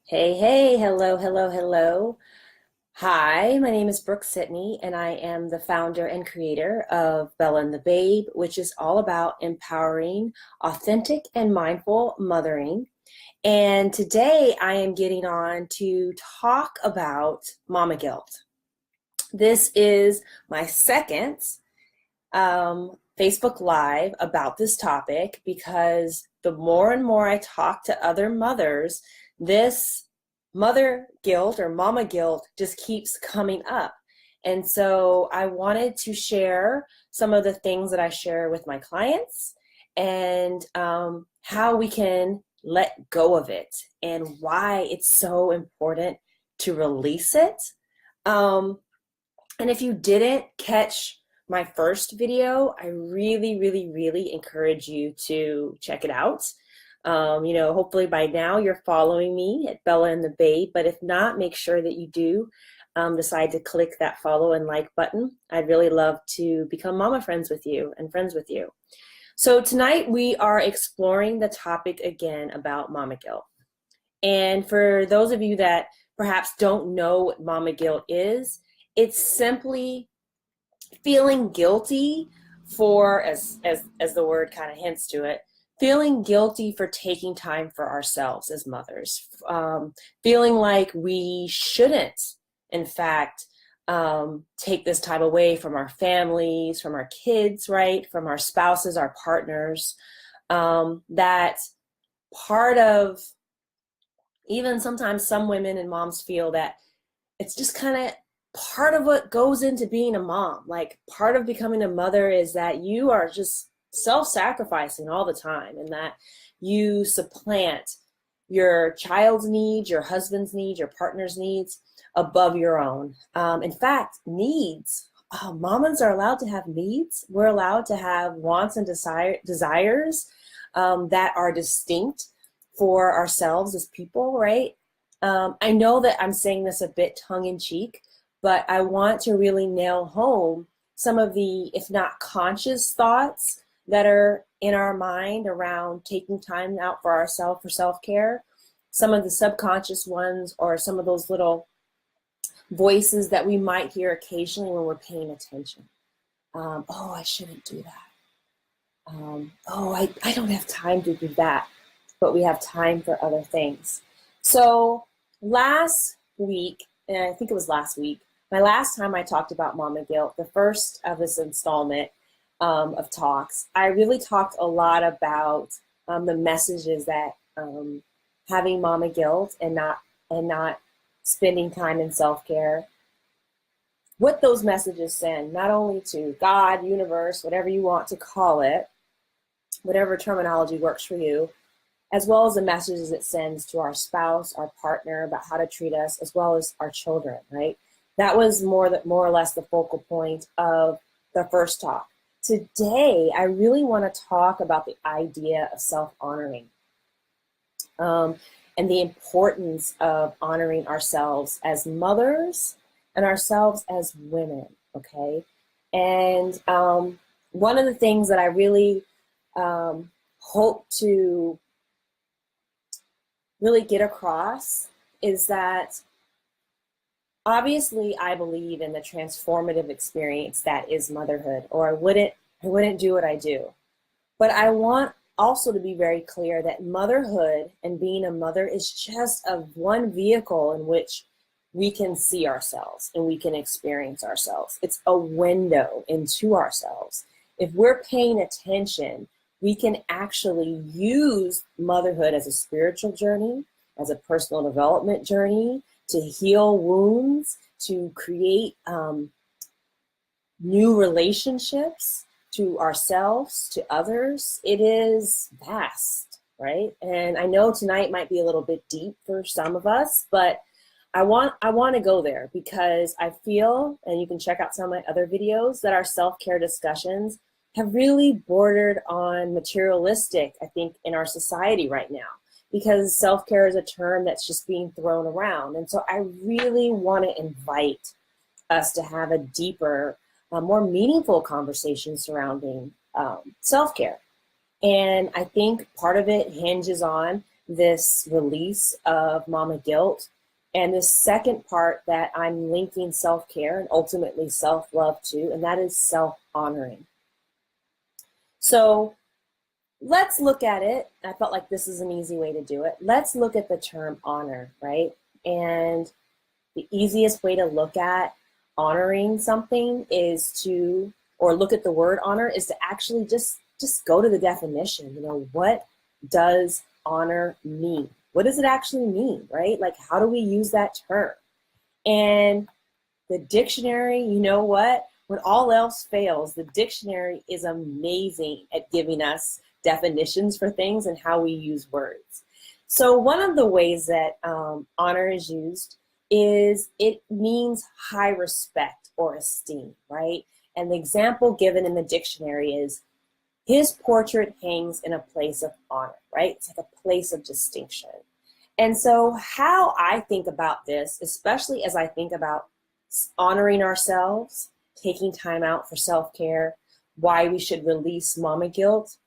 Hey, hey, hello, hello, hello. Hi, my name is Brooke-Sidney, and I am the founder and creator of Bella and the Babe, which is all about empowering authentic and mindful mothering. And today I am getting on to talk about mama guilt. This is my second Facebook Live about this topic because the more and more I talk to other mothers, this mother guilt or mama guilt just keeps coming up. And so I wanted to share some of the things that I share with my clients and how we can let go of it and why it's so important to release it. Um, and if you didn't catch my first video, I really, really, really encourage you to check it out. Hopefully by now you're following me at Bella and the Babe, but if not, make sure that you do decide to click that follow and like button. I'd really love to become mama friends with you and friends with you. So tonight we are exploring the topic again about mama guilt. And for those of you that perhaps don't know what mama guilt is, it's simply feeling guilty for, as the word kind of hints to it, feeling guilty for taking time for ourselves as mothers, feeling like we shouldn't, in fact, take this time away from our families, from our kids, right, from our spouses, our partners, that part of, even sometimes some women and moms feel that it's just kind of part of what goes into being a mom. Like part of becoming a mother is that you are just self-sacrificing all the time and that you supplant your child's needs, your husband's needs, your partner's needs above your own. In fact, needs. Mamas are allowed to have needs. We're allowed to have wants and desires that are distinct for ourselves as people, right? I know that I'm saying this a bit tongue-in-cheek, but I want to really nail home some of the, if not conscious thoughts that are in our mind around taking time out for ourselves for self-care, some of the subconscious ones, or some of those little voices that we might hear occasionally when we're paying attention. Oh, I shouldn't do that. I don't have time to do that, but we have time for other things. So last week, and I think it was last week, my last time I talked about mama guilt, the first of this installment of talks, I really talked a lot about the messages that having mama guilt and not spending time in self-care, what those messages send, not only to God, universe, whatever you want to call it, whatever terminology works for you, as well as the messages it sends to our spouse, our partner, about how to treat us, as well as our children, right? That was more or less the focal point of the first talk. Today, I really want to talk about the idea of self-honoring and the importance of honoring ourselves as mothers and ourselves as women, okay? And one of the things that I really hope to really get across is that obviously I believe in the transformative experience that is motherhood, or I wouldn't do what I do. But I want also to be very clear that motherhood and being a mother is just one vehicle in which we can see ourselves and we can experience ourselves. It's a window into ourselves. If we're paying attention, we can actually use motherhood as a spiritual journey, as a personal development journey, to heal wounds, to create new relationships to ourselves, to others. It is vast, right? And I know tonight might be a little bit deep for some of us, but I want to go there because I feel, and you can check out some of my other videos, that our self-care discussions have really bordered on materialistic, I think, in our society right now, because self-care is a term that's just being thrown around. And so I really want to invite us to have a deeper, more meaningful conversation surrounding self-care. And I think part of it hinges on this release of mama guilt. And the second part that I'm linking self-care and ultimately self-love to, and that is self-honoring. So let's look at it. I felt like this is an easy way to do it. Let's look at the term honor, right? And the easiest way to look at honoring something is to, or look at the word honor, is to actually just go to the definition. You know, what does honor mean? What does it actually mean, right? Like, how do we use that term? And the dictionary, you know what? When all else fails, the dictionary is amazing at giving us definitions for things and how we use words. So one of the ways that honor is used is it means high respect or esteem, right? And the example given in the dictionary is, his portrait hangs in a place of honor, right? It's like a place of distinction. And so how I think about this, especially as I think about honoring ourselves, taking time out for self-care, why we should release mama guilt,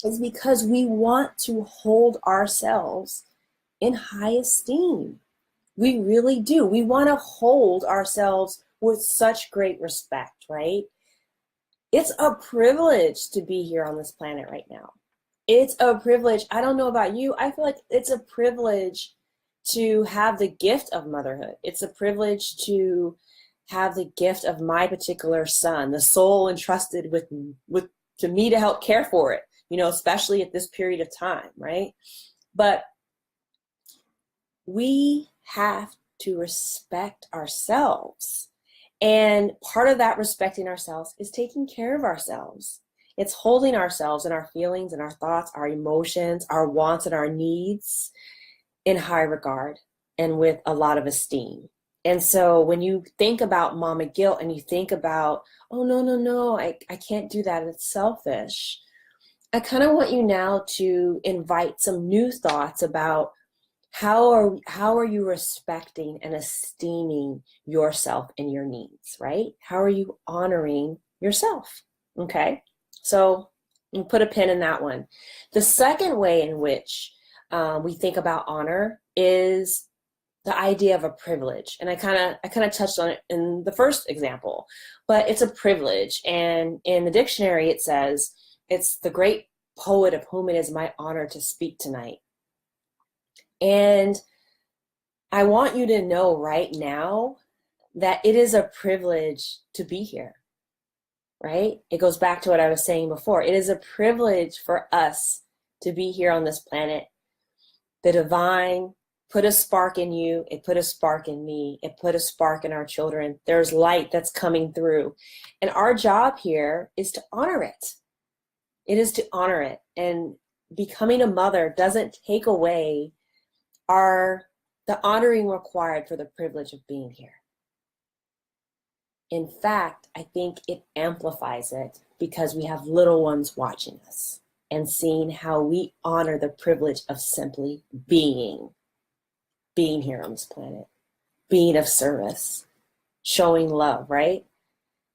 is because we want to hold ourselves in high esteem. We really do. We want to hold ourselves with such great respect, right? It's a privilege to be here on this planet right now. It's a privilege. I don't know about you. I feel like it's a privilege to have the gift of motherhood. It's a privilege to have the gift of my particular son, the soul entrusted with to me to help care for it, you know, especially at this period of time, right? But we have to respect ourselves. And part of that respecting ourselves is taking care of ourselves. It's holding ourselves and our feelings and our thoughts, our emotions, our wants and our needs in high regard and with a lot of esteem. And so when you think about mama guilt and you think about, oh, no, I can't do that, it's selfish. I kind of want you now to invite some new thoughts about how are you respecting and esteeming yourself and your needs, right? How are you honoring yourself? Okay, so you put a pin in that one. The second way in which we think about honor is the idea of a privilege, and I kind of touched on it in the first example, but it's a privilege, and in the dictionary it says it's the great poet of whom it is my honor to speak tonight. And I want you to know right now that it is a privilege to be here, right? It goes back to what I was saying before. It is a privilege for us to be here on this planet. The divine put a spark in you. It put a spark in me. It put a spark in our children. There's light that's coming through. And our job here is to honor it. It is to honor it. And becoming a mother doesn't take away the honoring required for the privilege of being here. In fact, I think it amplifies it because we have little ones watching us and seeing how we honor the privilege of simply being here on this planet, being of service, showing love, right?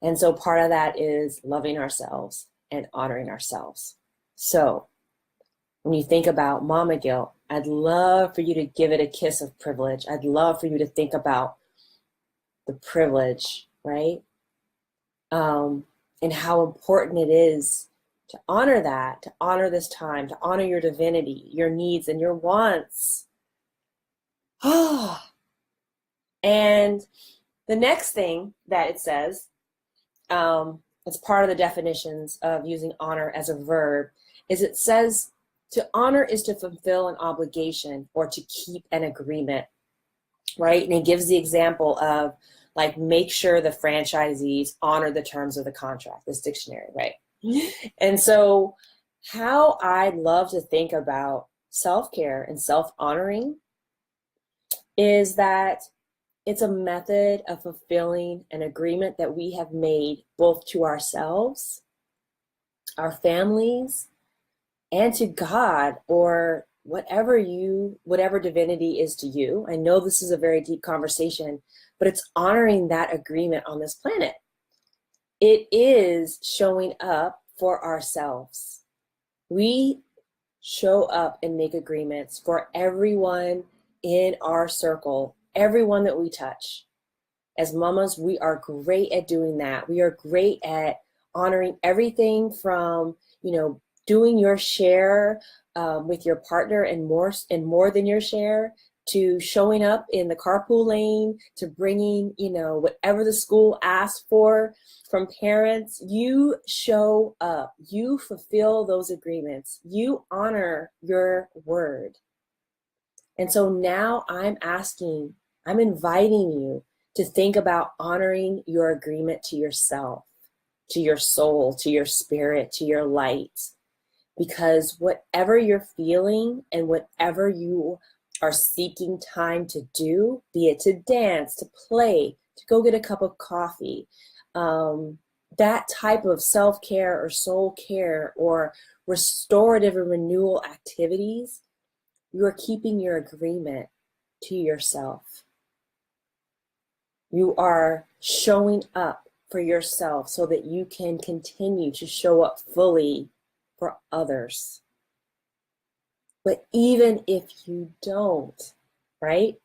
And so part of that is loving ourselves and honoring ourselves. So when you think about mama guilt, I'd love for you to give it a kiss of privilege. I'd love for you to think about the privilege, right? And how important it is to honor that, to honor this time, to honor your divinity, your needs and your wants. And the next thing that it says, as part of the definitions of using honor as a verb, is it says to honor is to fulfill an obligation or to keep an agreement, right? And it gives the example of, like, make sure the franchisees honor the terms of the contract, this dictionary, right? And so how I love to think about self-care and self-honoring is that it's a method of fulfilling an agreement that we have made both to ourselves, our families, and to God, or whatever divinity is to you. I know this is a very deep conversation, but it's honoring that agreement on this planet. It is showing up for ourselves. We show up and make agreements for everyone in our circle, everyone that we touch. As mamas, we are great at doing that. We are great at honoring everything from, doing your share with your partner and more than your share, to showing up in the carpool lane, to bringing, whatever the school asks for from parents. You show up. You fulfill those agreements. You honor your word. And so now I'm inviting you to think about honoring your agreement to yourself, to your soul, to your spirit, to your light. Because whatever you're feeling and whatever you are seeking time to do, be it to dance, to play, to go get a cup of coffee, that type of self-care or soul care or restorative and renewal activities, you are keeping your agreement to yourself. You are showing up for yourself so that you can continue to show up fully for others. But even if you don't, right?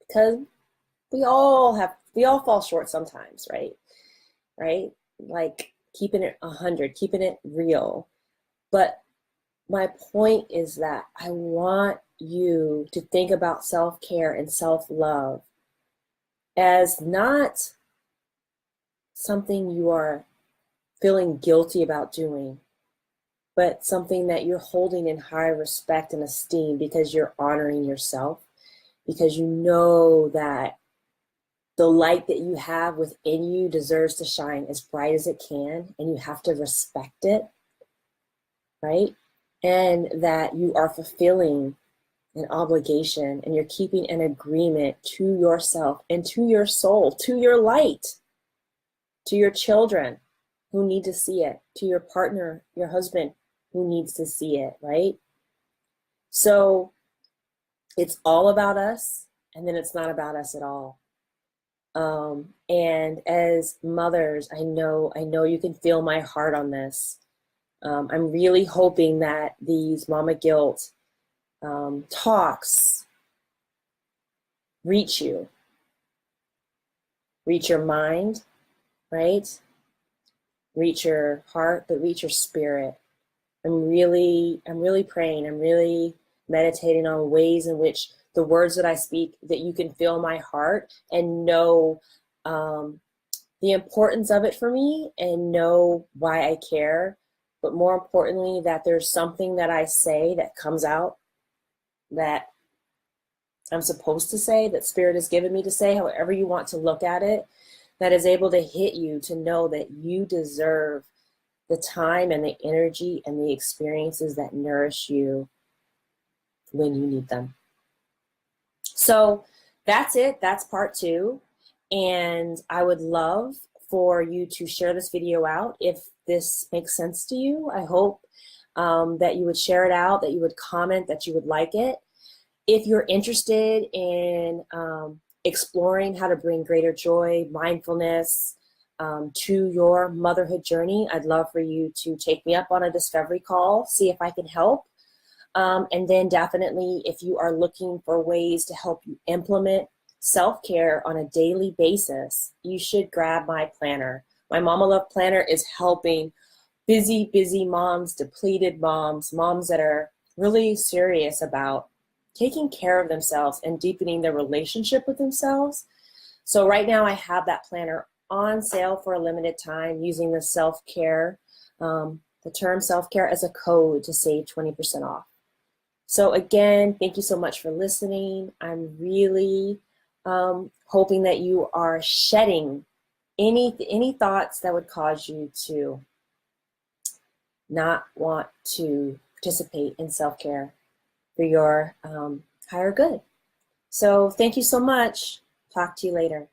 Because we all fall short sometimes, right? Right? Like keeping it 100, keeping it real. But my point is that I want you to think about self-care and self-love as not something you are feeling guilty about doing, but something that you're holding in high respect and esteem because you're honoring yourself, because you know that the light that you have within you deserves to shine as bright as it can, and you have to respect it, right? And that you are fulfilling an obligation and you're keeping an agreement to yourself and to your soul, to your light, to your children who need to see it, to your partner, your husband who needs to see it, right? So it's all about us, and then it's not about us at all. And as mothers, I know you can feel my heart on this. I'm really hoping that these Mama Guilt talks reach you, reach your mind, right? Reach your heart, but reach your spirit. I'm really praying. I'm really meditating on ways in which the words that I speak, that you can feel my heart and know the importance of it for me and know why I care. But more importantly, that there's something that I say that comes out that I'm supposed to say, that Spirit has given me to say, however you want to look at it, that is able to hit you to know that you deserve the time and the energy and the experiences that nourish you when you need them. So that's it. That's part 2. And I would love for you to share this video out if this makes sense to you. I hope that you would share it out, that you would comment, that you would like it. If you're interested in exploring how to bring greater joy, mindfulness to your motherhood journey, I'd love for you to take me up on a discovery call, see if I can help. And then definitely, if you are looking for ways to help you implement self-care on a daily basis, you should grab my planner. My Mama Love Planner is helping busy moms, depleted moms that are really serious about taking care of themselves and deepening their relationship with themselves. So right now I have that planner on sale for a limited time using the self-care, the term self-care as a code to save 20% off. So again, thank you so much for listening. I'm really hoping that you are shedding any thoughts that would cause you to not want to participate in self-care for your higher good. So thank you so much. Talk to you later.